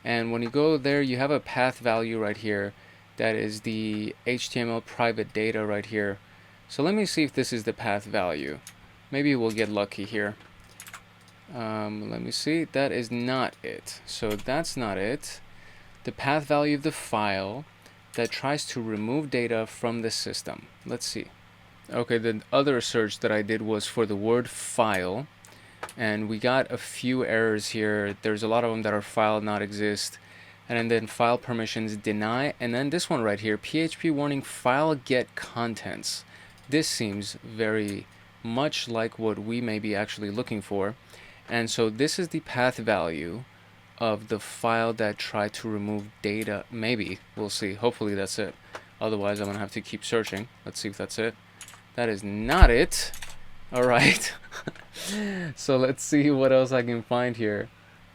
and when you go there, you have a path value right here that is the HTML private data right here. So let me see if this is the path value. Maybe we'll get lucky here. Let me see. That is not it. So that's not it. The path value of the file that tries to remove data from the system. Let's see. Okay, the other search that I did was for the word file, and we got a few errors here. There's a lot of them that are file not exist, and then file permissions deny, and then this one right here, PHP warning file get contents. This seems very much like what we may be actually looking for. And so this is the path value of the file that tried to remove data. Maybe. We'll see. Hopefully that's it. Otherwise, I'm going to have to keep searching. Let's see if that's it. That is not it. All right. So let's see what else I can find here.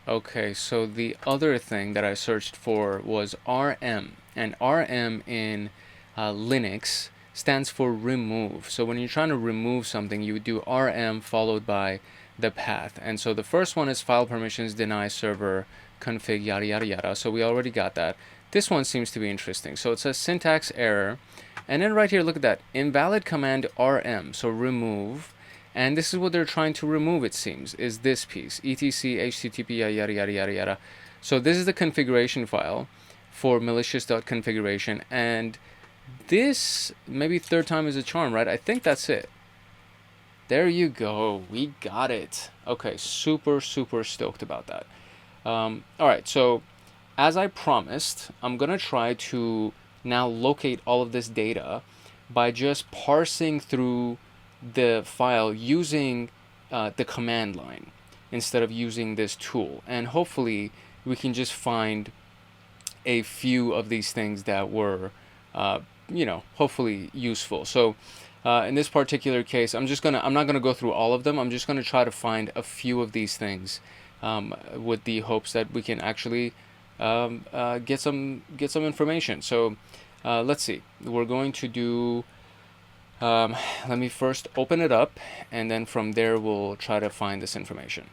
Okay, so the other thing that I searched for was RM. And RM in Linux stands for remove. So when you're trying to remove something, you would do RM followed by the path. And so the first one is file permissions deny server config yada yada yada. So we already got that. This one seems to be interesting. So it says syntax error, and then right here, look at that, invalid command RM, so remove. And this is what they're trying to remove, it seems, is this piece, etc http yada yada yada yada. So this is the configuration file for malicious.configuration, and this, maybe third time is a charm, right? I think that's it. There you go. We got it. Okay, super stoked about that. All right, so as I promised, I'm going to try to now locate all of this data by just parsing through the file using the command line instead of using this tool. And hopefully we can just find a few of these things that were you know, hopefully useful. So in this particular case, I'm not gonna go through all of them. I'm just gonna try to find a few of these things, with the hopes that we can actually get some information. So let's see. We're going to do. Let me first open it up, and then from there we'll try to find this information.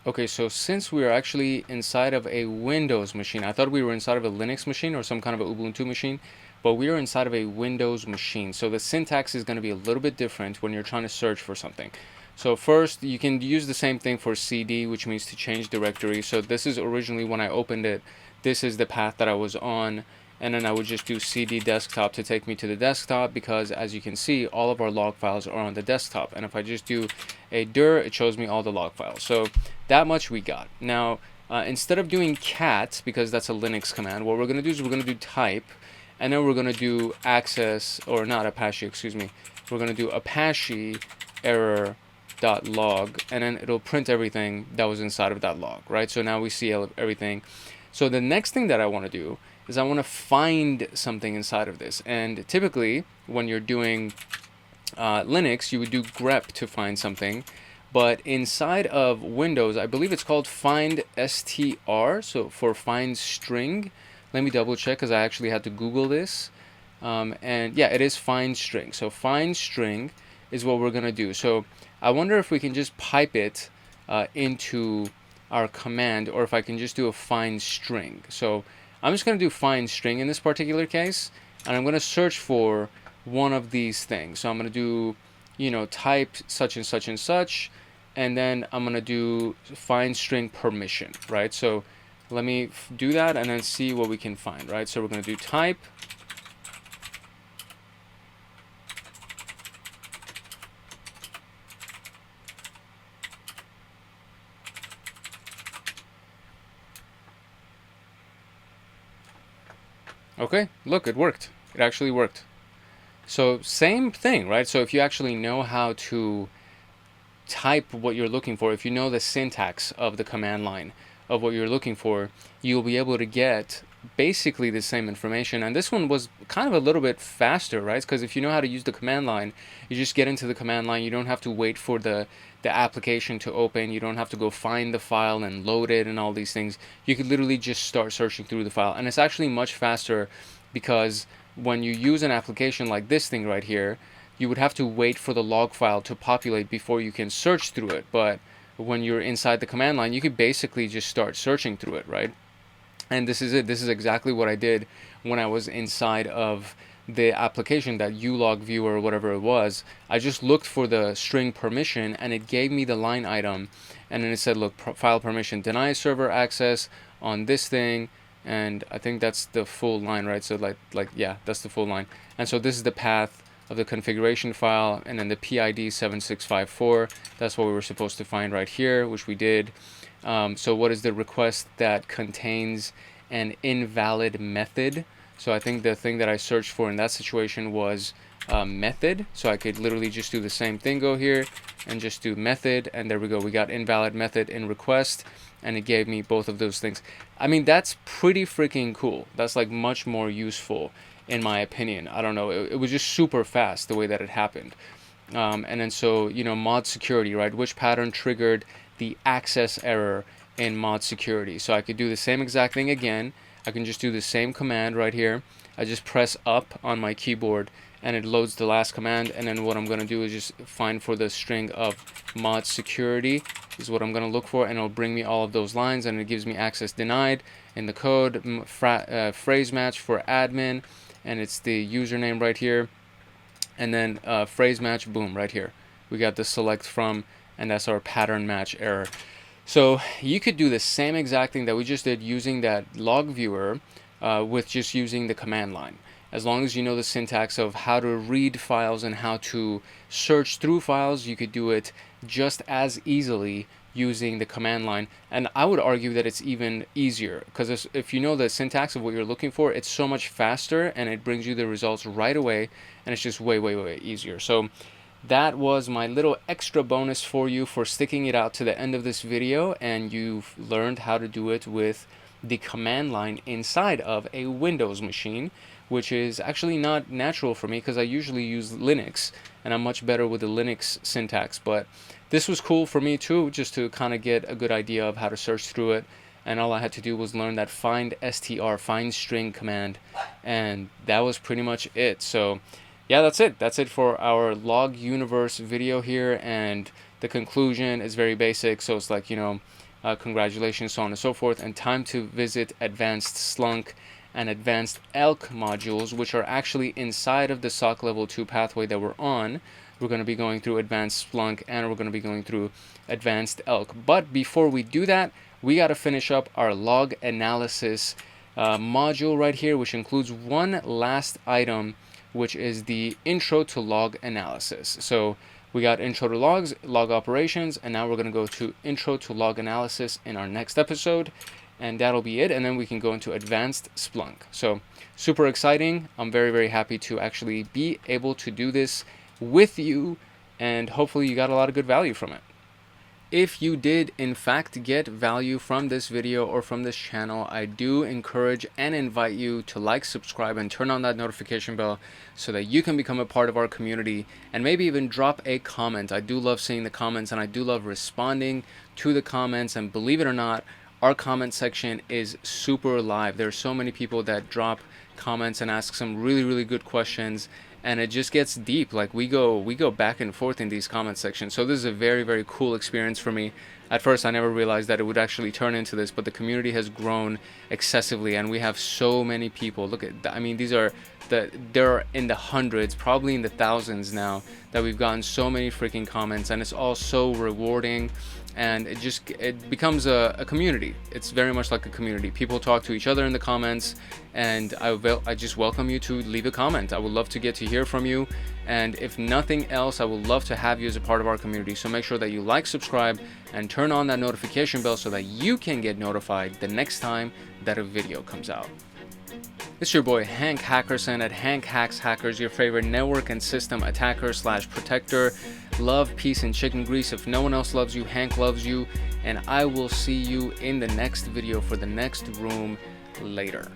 Okay, so since we are actually inside of a Windows machine, I thought we were inside of a Linux machine or some kind of a Ubuntu machine, but we are inside of a Windows machine. So the syntax is going to be a little bit different when you're trying to search for something. So first, you can use the same thing for CD, which means to change directory. So this is originally when I opened it, this is the path that I was on. And then I would just do CD desktop to take me to the desktop, because as you can see, all of our log files are on the desktop. And if I just do a dir, it shows me all the log files. So that much we got. Now, instead of doing cat, because that's a Linux command, what we're going to do is we're going to do type, and then we're going to do access, or not Apache, excuse me. We're going to do Apache error.log, and then it'll print everything that was inside of that log, right? So now we see everything. So the next thing that I want to do is I want to find something inside of this. And typically, when you're doing Linux, you would do grep to find something. But inside of Windows, I believe it's called find str, so for find string. Let me double check, because I actually had to Google this. And yeah, it is find string. So find string is what we're going to do. So I wonder if we can just pipe it into our command, or if I can just do a find string. So I'm just going to do find string in this particular case, and I'm going to search for one of these things. So I'm going to do, you know, type such and such and such, and then I'm going to do find string permission, right? So let me do that and then see what we can find, right? So we're going to do type. Okay, look, it worked. It actually worked. So same thing, right? So if you actually know how to type what you're looking for, if you know the syntax of the command line of what you're looking for, you'll be able to get basically the same information. And this one was kind of a little bit faster, right? Because if you know how to use the command line, you just get into the command line. You don't have to wait for the application to open. You don't have to go find the file and load it and all these things. You could literally just start searching through the file. And it's actually much faster, because when you use an application like this thing right here, you would have to wait for the log file to populate before you can search through it. But when you're inside the command line, you could basically just start searching through it, right? And this is it. This is exactly what I did when I was inside of the application, that ulog viewer or whatever it was. I just looked for the string permission, and it gave me the line item, and then it said, look, file permission, deny server access on this thing, and I think that's the full line, right? So like yeah, that's the full line. And so this is the path of the configuration file, and then the PID 7654. That's what we were supposed to find right here, which we did. So what is the request that contains an invalid method? So I think the thing that I searched for in that situation was method. So I could literally just do the same thing, go here and just do method, and there we go. We got invalid method in request, and it gave me both of those things. I mean, that's pretty freaking cool. That's like much more useful in my opinion. I don't know. It was just super fast the way that it happened. And then so, you know, mod security, right? Which pattern triggered the access error in mod security? So I could do the same exact thing again. I can just do the same command right here. I just press up on my keyboard, and it loads the last command. And then what I'm going to do is just find for the string of mod security is what I'm going to look for, and it'll bring me all of those lines, and it gives me access denied in the code, phrase match for admin, and it's the username right here, and then phrase match, boom, right here. We got the select from, and that's our pattern match error. So you could do the same exact thing that we just did using that log viewer with just using the command line. As long as you know the syntax of how to read files and how to search through files, you could do it just as easily using the command line. And I would argue that it's even easier, because if you know the syntax of what you're looking for, it's so much faster and it brings you the results right away, and it's just way easier. So that was my little extra bonus for you for sticking it out to the end of this video, and you've learned how to do it with the command line inside of a Windows machine, which is actually not natural for me because I usually use Linux and I'm much better with the Linux syntax. But this was cool for me too, just to kind of get a good idea of how to search through it. And all I had to do was learn that find string command, and that was pretty much it. So yeah, that's it for our log universe video here. And the conclusion is very basic, so it's like, you know, congratulations, so on and so forth, and time to visit advanced slunk and advanced elk modules, which are actually inside of the SOC level 2 pathway that we're on. We're going to be going through advanced Splunk, and we're going to be going through advanced elk. But before we do that, we got to finish up our log analysis module right here, which includes one last item, which is the intro to log analysis. So we got intro to logs, log operations, and now we're going to go to intro to log analysis in our next episode, and that'll be it. And then we can go into advanced Splunk. So super exciting. I'm very, very happy to actually be able to do this with you, and hopefully you got a lot of good value from it. If you did in fact get value from this video or from this channel, I do encourage and invite you to like, subscribe, and turn on that notification bell so that you can become a part of our community, and maybe even drop a comment. I do love seeing the comments, and I do love responding to the comments. And believe it or not, our comment section is super live. There's so many people that drop comments and ask some really, really good questions, and it just gets deep. Like we go back and forth in these comment sections. So this is a very, very cool experience for me. At first I never realized that it would actually turn into this, but the community has grown excessively, and we have so many people. Look at that. I mean, they're in the hundreds, probably in the thousands now, that we've gotten so many freaking comments, and it's all so rewarding. And it becomes a community. It's very much like a community. People talk to each other in the comments, and I just welcome you to leave a comment. I would love to get to hear from you, and if nothing else, I would love to have you as a part of our community. So make sure that you like, subscribe, and turn on that notification bell so that you can get notified the next time that a video comes out. It's your boy Hank Hackerson at Hank Hacks Hackers, your favorite network and system attacker / protector. Love, peace, and chicken grease. If no one else loves you, Hank loves you. And I will see you in the next video for the next room later.